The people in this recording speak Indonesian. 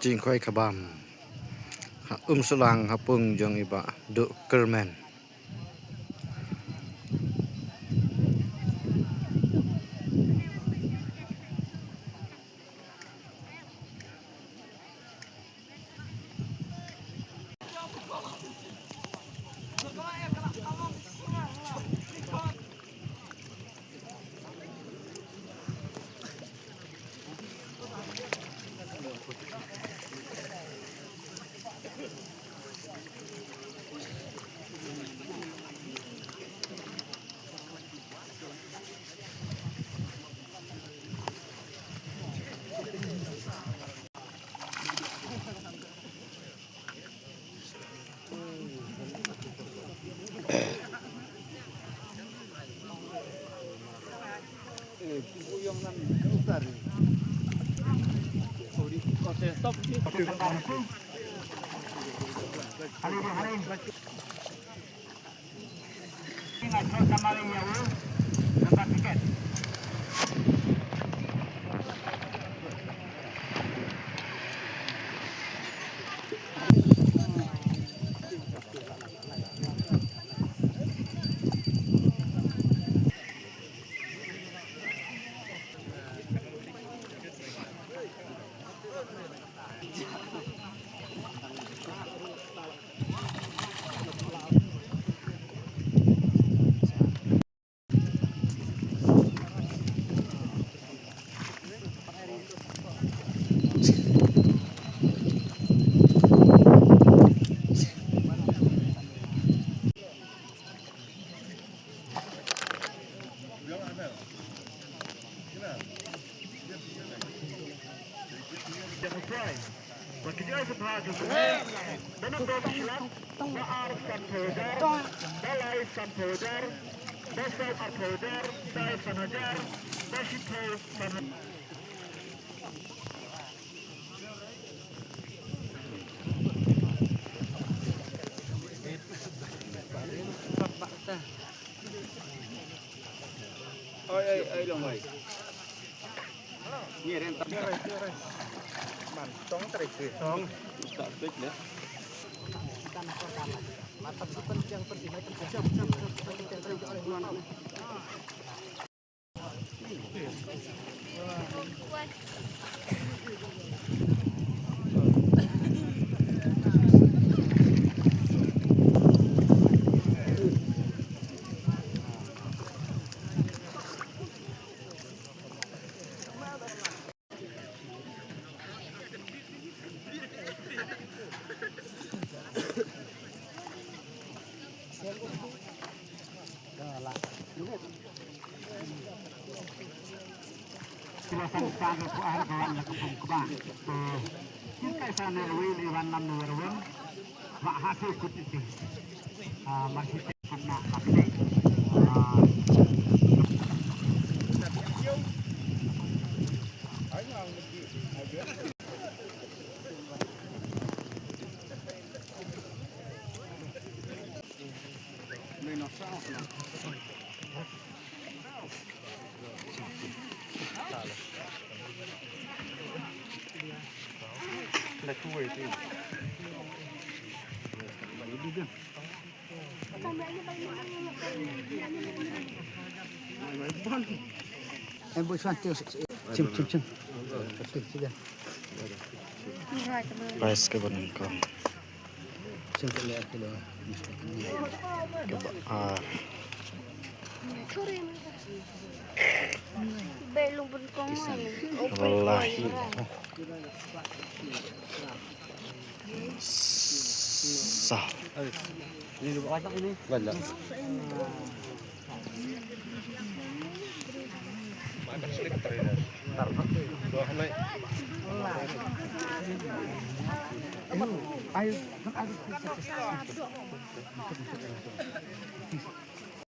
Cing khoi kabam. Selang hapung jong iba do kermen. Ơi lòng ơi. Nghe đến tập. Bạn tông tarik sih. Tông. Tak tik deh. Mantap yang penting silakan sebagai kuahar kawan yang kepung kebang. Kita sana lewat iwan nam nuwerwen, mak hasil kutiti, masih kena kakek. Em bôi xoan tiêu chim. Guys ke benengkong. Chim lihat kilo. Belum berkomai. Wallahi. Sah. Ini dua kacang ini. Bala. Makan slik terus. Taruh. Doa naik. Ayo,